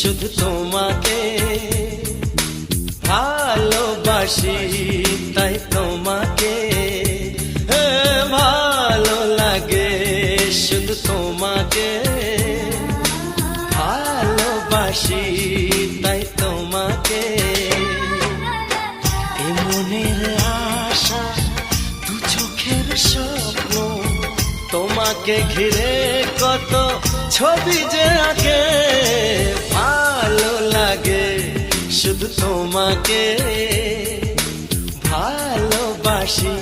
শুধু তোমাকে ভালোবাসি, তাই তোমাকে ভালো লাগে, শুধু তোমাকে ভালোবাসি, তাই তোমাকে। এ মনের আশা, দু চোখের স্বপ্ন, তোমাকে ঘিরে কত ছবি যে আঁকে, ভালো লাগে, শুধু তোমাকে ভালোবাসি।